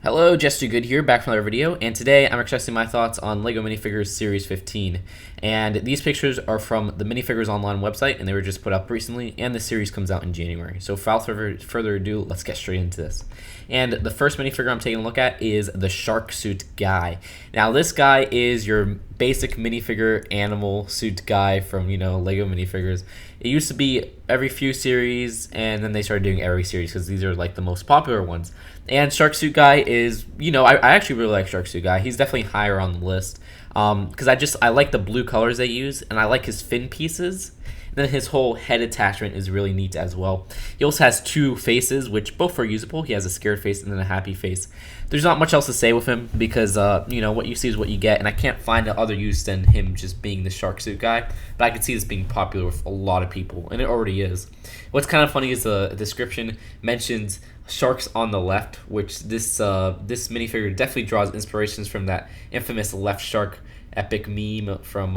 Hello, Jester Good here, back from another video, and today I'm expressing my thoughts on LEGO Minifigures Series 15. And these pictures are from the Minifigures Online website, and they were just put up recently, and the series comes out in January. So without further ado, let's get straight into this. And the first minifigure I'm taking a look at is the Shark Suit Guy. Now this guy is your basic minifigure animal suit guy from, LEGO Minifigures. It used to be every few series, and then they started doing every series because these are like the most popular ones. And Shark Suit Guy is, I actually really like Shark Suit Guy. He's definitely higher on the list because I like the blue colors they use, and I like his fin pieces. And then his whole head attachment is really neat as well. He also has two faces, which both are usable. He has a scared face and then a happy face. There's not much else to say with him because, what you see is what you get, and I can't find other use than him just being the Shark Suit Guy. But I can see this being popular with a lot of people, and it already is. What's kind of funny is the description mentions sharks on the left, which this minifigure definitely draws inspirations from that infamous left shark epic meme from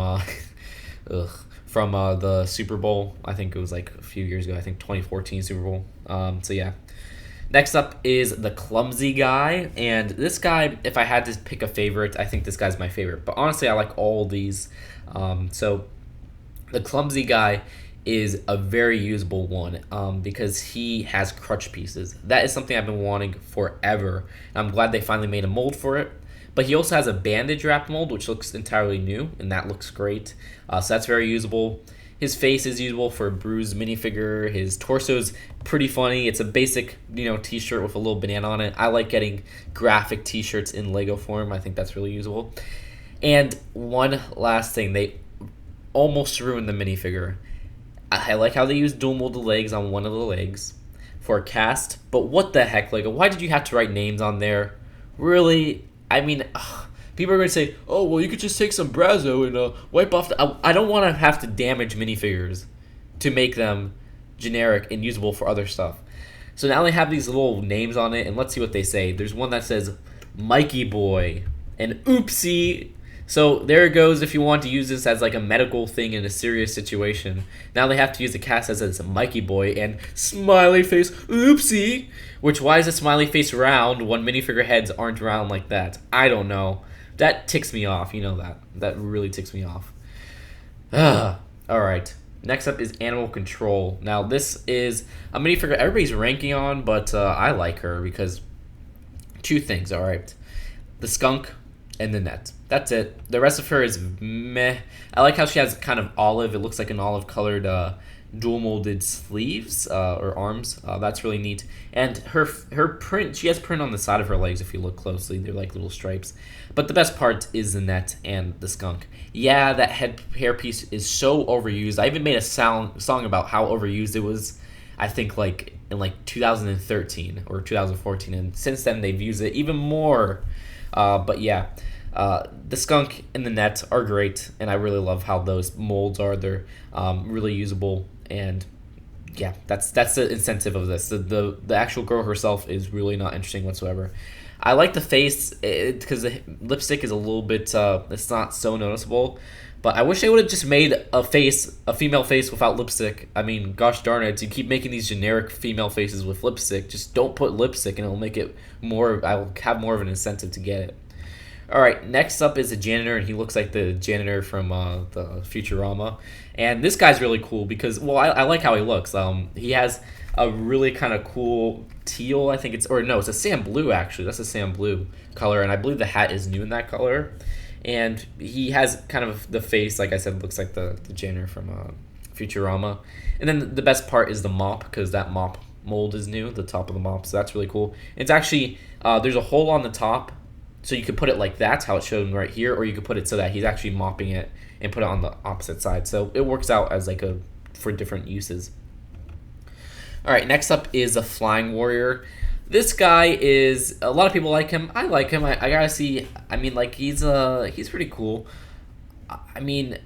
the Super Bowl. I think it was like a few years ago. I think 2014 Super Bowl. So yeah. Next up is the Clumsy Guy, and this guy, if I had to pick a favorite, I think this guy's my favorite. But honestly, I like all these. So the Clumsy Guy is a very usable one because he has crutch pieces. That is something I've been wanting forever. I'm glad they finally made a mold for it. But he also has a bandage wrap mold, which looks entirely new, and that looks great. So that's very usable. His face is usable for a bruised minifigure. His torso's pretty funny. It's a basic, t-shirt with a little banana on it. I like getting graphic t-shirts in Lego form. I think that's really usable. And one last thing, they almost ruined the minifigure. I like how they use dual molded legs on one of the legs for a cast, but what the heck, Lego? Why did you have to write names on there? Really? I mean, people are going to say, oh, well, you could just take some Brazo and wipe off the... I don't want to have to damage minifigures to make them generic and usable for other stuff. So now they have these little names on it, and let's see what they say. There's one that says Mikey Boy and Oopsie. So there it goes if you want to use this as like a medical thing in a serious situation. Now they have to use the cast that says Mikey Boy and smiley face Oopsie. Which, why is a smiley face round when minifigure heads aren't round like that? I don't know. That ticks me off, you know that. That really ticks me off. Alright. Next up is Animal Control. Now this is a minifigure everybody's ranking on, but I like her because two things, alright. The skunk and the net. That's it. The rest of her is meh. I like how she has kind of olive. It looks like an olive colored dual molded sleeves or arms. That's really neat. And her print, she has print on the side of her legs if you look closely. They're like little stripes. But the best part is the net and the skunk. Yeah, that hairpiece is so overused. I even made a song about how overused it was. I think like in 2013 or 2014, and since then they've used it even more. But yeah, the skunk and the net are great, and I really love how those molds are. They're really usable, and yeah, that's the incentive of this. The actual girl herself is really not interesting whatsoever. I like the face because the lipstick is a little bit, it's not so noticeable. But I wish they would have just made a female face without lipstick. I mean, gosh darn it, you keep making these generic female faces with lipstick. Just don't put lipstick and it'll make it more, I'll have more of an incentive to get it. Alright, next up is a janitor, and he looks like the janitor from the Futurama. And this guy's really cool because, well, I like how he looks. He has a really kind of cool teal, I think it's a sand blue actually. That's a sand blue color, and I believe the hat is new in that color. And he has kind of the face, like I said, looks like the janitor from Futurama. And then the best part is the mop, because that mop mold is new, the top of the mop, so that's really cool. It's actually, there's a hole on the top, so you could put it like that, how it's shown right here, or you could put it so that he's actually mopping it and put it on the opposite side. So it works out as for different uses. Alright, next up is a Flying Warrior. This guy is, a lot of people like him. I like him. I gotta see, I mean, he's pretty cool. The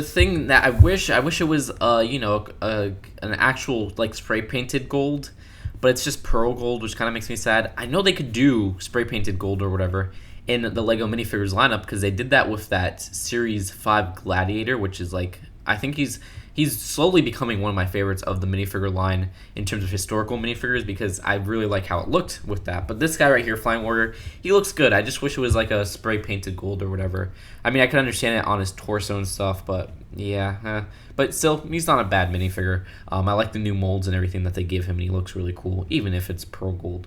thing that I wish it was, an actual, spray painted gold, but it's just pearl gold, which kind of makes me sad. I know they could do spray painted gold or whatever in the LEGO Minifigures lineup, because they did that with that Series 5 Gladiator, which is I think he's he's slowly becoming one of my favorites of the minifigure line in terms of historical minifigures because I really like how it looked with that. But this guy right here, Flying Warrior, he looks good. I just wish it was like a spray painted gold or whatever. I mean, I can understand it on his torso and stuff, but yeah. But still, he's not a bad minifigure. I like the new molds and everything that they give him, and he looks really cool, even if it's pearl gold.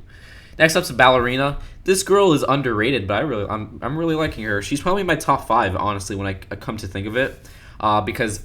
Next up's Ballerina. This girl is underrated, but I'm really liking her. She's probably my top 5, honestly, when I come to think of it, because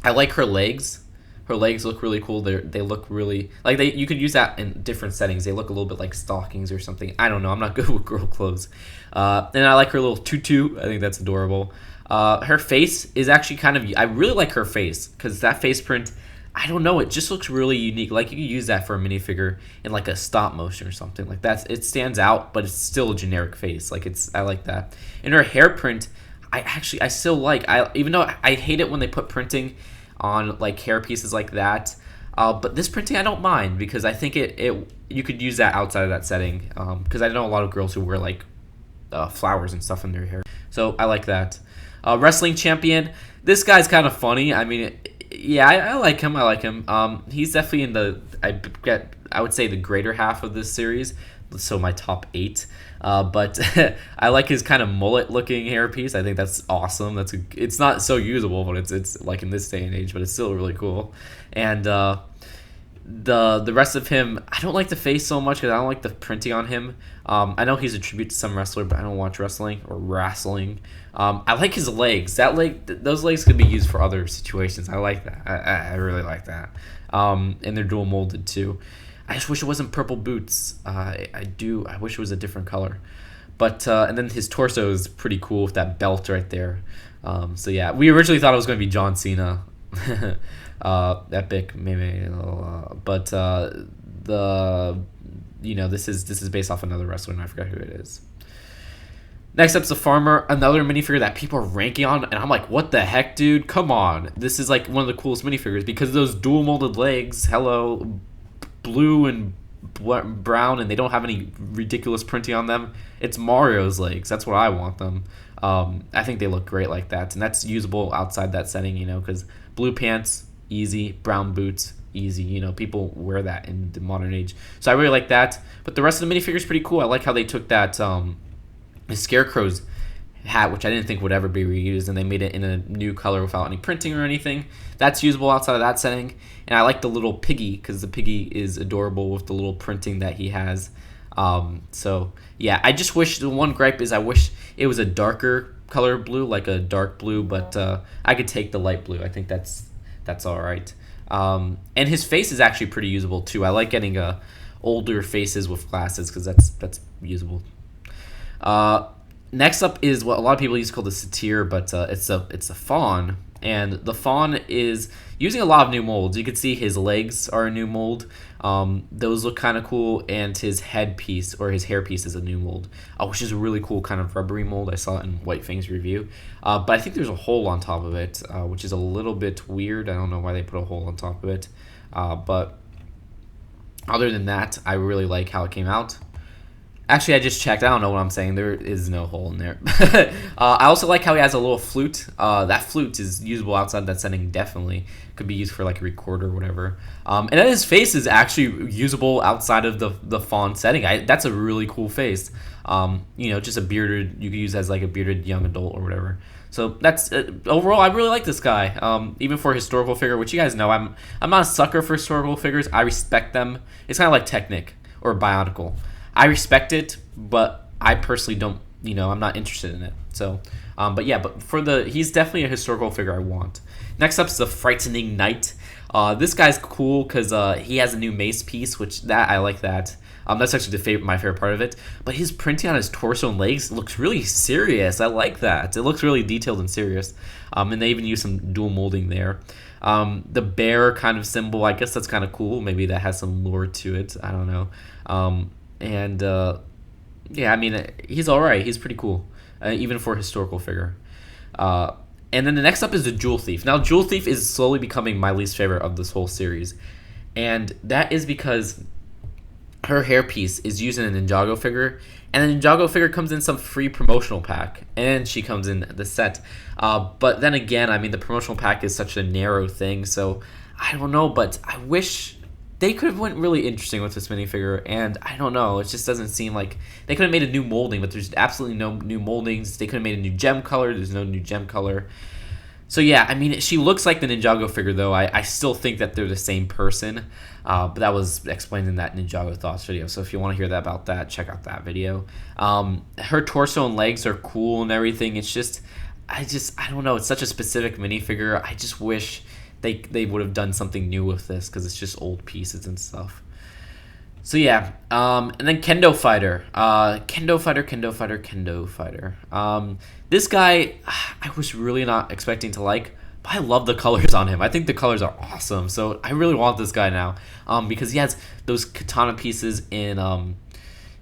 I like her legs. Her legs look really cool. They look really like you could use that in different settings. They look a little bit like stockings or something. I don't know. I'm not good with girl clothes. And I like her little tutu. I think that's adorable. Her face is actually I really like her face because that face print, I don't know, it just looks really unique. Like you could use that for a minifigure in like a stop motion or something like that. It stands out, but it's still a generic face. I like that. And her hair print, I still like. Even though I hate it when they put printing on like hair pieces like that, but this printing I don't mind because I think you could use that outside of that setting. Because I know a lot of girls who wear like flowers and stuff in their hair, so I like that. Wrestling champion. This guy's kind of funny. I mean, yeah, I like him. He's definitely in I would say the greater half of this series. So my top 8. But I like his kind of mullet-looking hairpiece. I think that's awesome. It's not so usable, but it's like in this day and age, but it's still really cool. And the rest of him, I don't like the face so much because I don't like the printing on him. I know he's a tribute to some wrestler, but I don't watch wrestling or wrestling. I like his legs. Those legs could be used for other situations. I like that. I really like that. And they're dual molded too. I just wish it wasn't purple boots. I wish it was a different color. But and then his torso is pretty cool with that belt right there. So yeah, we originally thought it was going to be John Cena. Epic, maybe. But this is based off another wrestler, and I forgot who it is. Next up's the Farmer, another minifigure that people are ranking on, and I'm like, what the heck, dude? Come on. This is like one of the coolest minifigures because of those dual molded legs. Hello, blue and brown, and they don't have any ridiculous printing on them. It's Mario's legs. That's what I want them. I think they look great like that, and that's usable outside that setting, because blue pants, easy, brown boots, easy. People wear that in the modern age. So I really like that. But the rest of the minifigure is pretty cool. I like how they took that Scarecrow's hat, which I didn't think would ever be reused, and they made it in a new color without any printing or anything. That's usable outside of that setting. And I like the little piggy because the piggy is adorable with the little printing that he has. So yeah, I just wish, the one gripe is I wish it was a darker color blue, like a dark blue, but I could take the light blue. I think that's all right. And his face is actually pretty usable too. I like getting older faces with glasses because that's usable. Next up is what a lot of people use called the Satyr, but it's a Faun, and the Faun is using a lot of new molds. You can see his legs are a new mold. Those look kind of cool, and his headpiece or his hairpiece is a new mold, which is a really cool kind of rubbery mold. I saw it in White Fang's review, but I think there's a hole on top of it, which is a little bit weird. I don't know why they put a hole on top of it, but other than that, I really like how it came out. Actually, I just checked. I don't know what I'm saying. There is no hole in there. I also like how he has a little flute. That flute is usable outside that setting, definitely. Could be used for like a recorder or whatever. And then his face is actually usable outside of the Faun setting. That's a really cool face. Just a bearded, you could use as like a bearded young adult or whatever. So that's overall, I really like this guy. Even for a historical figure, which you guys know, I'm not a sucker for historical figures. I respect them. It's kind of like Technic or Bionicle. I respect it, but I personally don't, I'm not interested in it. So, but he's definitely a historical figure I want. Next up is the Frightening Knight. This guy's cool because he has a new mace piece, I like that. That's actually my favorite part of it. But his printing on his torso and legs looks really serious. I like that. It looks really detailed and serious. And they even use some dual molding there. The bear kind of symbol, I guess that's kind of cool. Maybe that has some lore to it. I don't know. He's all right. He's pretty cool, even for a historical figure. And then the next up is the Jewel Thief. Now, Jewel Thief is slowly becoming my least favorite of this whole series, and that is because her hairpiece is using a Ninjago figure, and the Ninjago figure comes in some free promotional pack, and she comes in the set. But then again, I mean, the promotional pack is such a narrow thing, so I don't know, but I wish they could have went really interesting with this minifigure, and I don't know, it just doesn't seem like they could have made a new molding, but there's absolutely no new moldings. They could have made a new gem color. There's no new gem color. So yeah, I mean, she looks like the Ninjago figure, though. I still think that they're the same person, but that was explained in that Ninjago Thoughts video. So if you want to hear that about that, check out that video. Her torso and legs are cool and everything. It's just, I don't know. It's such a specific minifigure. I just wish they would have done something new with this, because it's just old pieces and stuff. So yeah, and then Kendo Fighter. Kendo Fighter. This guy, I was really not expecting to like, but I love the colors on him. I think the colors are awesome. So I really want this guy now, because he has those katana pieces in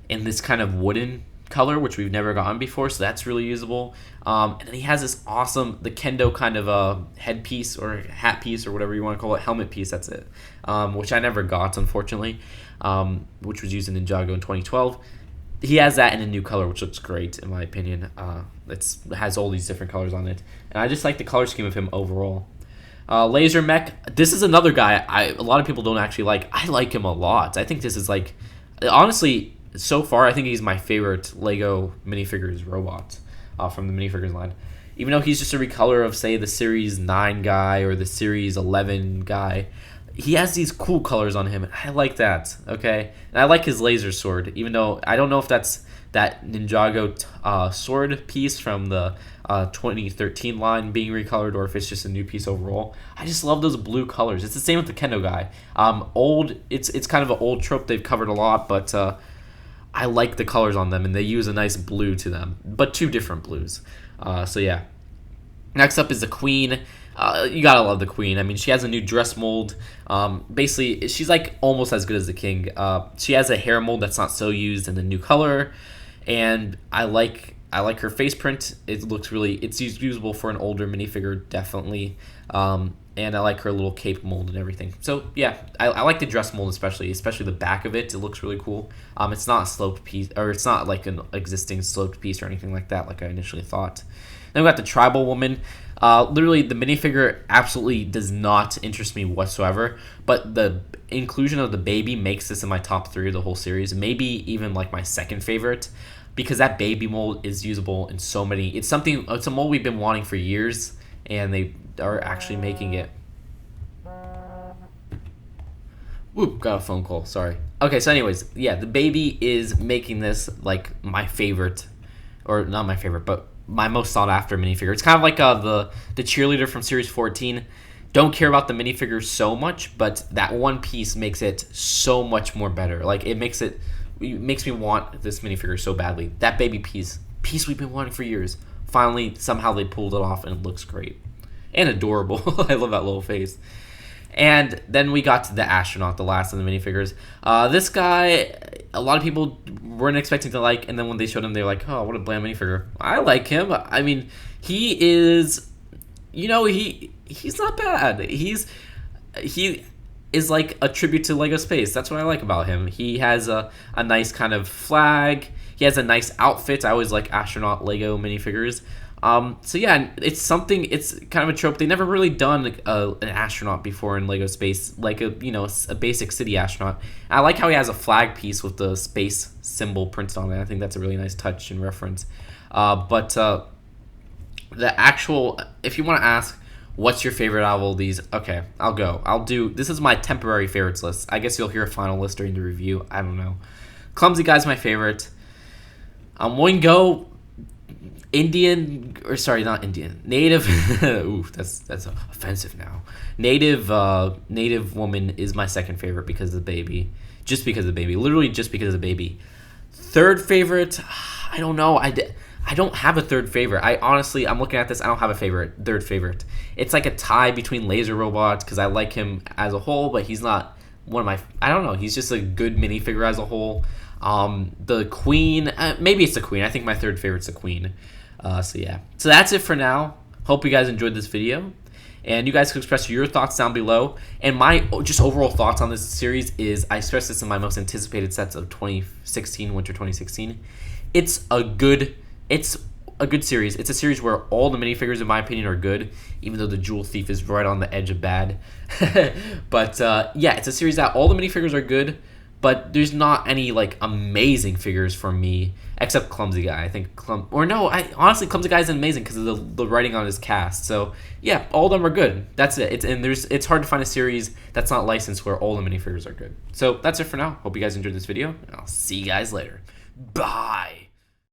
this kind of wooden color, which we've never gotten before. So that's really usable. And then he has this awesome, the Kendo kind of headpiece or hat piece or whatever you want to call it, helmet piece. That's it, which I never got, unfortunately, which was used in Ninjago in 2012. He has that in a new color, which looks great in my opinion. It has all these different colors on it, and I just like the color scheme of him overall. Laser Mech. This is another guy a lot of people don't actually like. I like him a lot. I think this is like, honestly, so far I think he's my favorite LEGO minifigures robot from the minifigures line. Even though he's just a recolor of, say, the Series 9 guy or the Series 11 guy, he has these cool colors on him, and I like that, okay? And I like his laser sword, even though I don't know if that's that Ninjago sword piece from the 2013 line being recolored, or if it's just a new piece overall. I just love those blue colors. It's the same with the Kendo guy. It's kind of an old trope they've covered a lot, but I like the colors on them, and they use a nice blue to them, but two different blues. So yeah. Next up is the Queen. You gotta love the Queen. I mean, she has a new dress mold. Basically, she's like almost as good as the King. She has a hair mold that's not so used in the new color, and I like her face print. It looks it's usable for an older minifigure, definitely. And I like her little cape mold and everything. So yeah, I like the dress mold especially the back of it. It looks really cool. It's not a sloped piece, or it's not like an existing sloped piece or anything like that, like I initially thought. Then we got the Tribal Woman. Literally, the minifigure absolutely does not interest me whatsoever, but the inclusion of the baby makes this in my top 3 of the whole series, maybe even like my second favorite, because that baby mold is usable in so many. It's a mold we've been wanting for years, and they are actually making it. Whoop, got a phone call, sorry. Okay, so anyways, yeah, the baby is making this like my favorite, or not my favorite, but my most sought after minifigure. It's kind of like the cheerleader from Series 14. Don't care about the minifigure so much, but that one piece makes it so much more better. Like it makes me want this minifigure so badly. That baby piece we've been wanting for years. Finally, somehow they pulled it off, and it looks great and adorable. I love that little face. And then we got to the Astronaut, the last of the minifigures. This guy, a lot of people weren't expecting to like, and then when they showed him, they were like, oh, what a bland minifigure. I like him. I mean, he is, he's not bad. He is like a tribute to LEGO Space. That's what I like about him. He has a nice kind of flag. He has a nice outfit. I always like Astronaut LEGO minifigures. So yeah, it's kind of a trope. They never really done an astronaut before in LEGO Space, like a basic city astronaut. I like how he has a flag piece with the space symbol printed on it. I think that's a really nice touch and reference. But the actual, if you want to ask, what's your favorite out of all these? Okay, this is my temporary favorites list. I guess you'll hear a final list during the review. I don't know. Clumsy Guy's my favorite. I'm going to go not Indian. Native. Ooh, that's offensive now. Native woman is my second favorite because of the baby. Just because of the baby. Literally just because of the baby. Third favorite, I don't know. I don't have a third favorite. I'm looking at this, I don't have a third favorite. It's like a tie between Laser Robots, because I like him as a whole, but he's not one of my, I don't know, he's just a good minifigure as a whole. The Queen, maybe it's the Queen. I think my third favorite's the Queen. So yeah. So that's it for now. Hope you guys enjoyed this video. And you guys can express your thoughts down below. And my just overall thoughts on this series is, I expressed this in my most anticipated sets of 2016, winter 2016. It's a good series. It's a series where all the minifigures, in my opinion, are good, even though the Jewel Thief is right on the edge of bad. But yeah, it's a series that all the minifigures are good, but there's not any like amazing figures for me, except Clumsy Guy. I think honestly, Clumsy Guy is amazing because of the writing on his cast. So yeah, all of them are good. That's it. It's hard to find a series that's not licensed where all the minifigures are good. So that's it for now. Hope you guys enjoyed this video, and I'll see you guys later. Bye.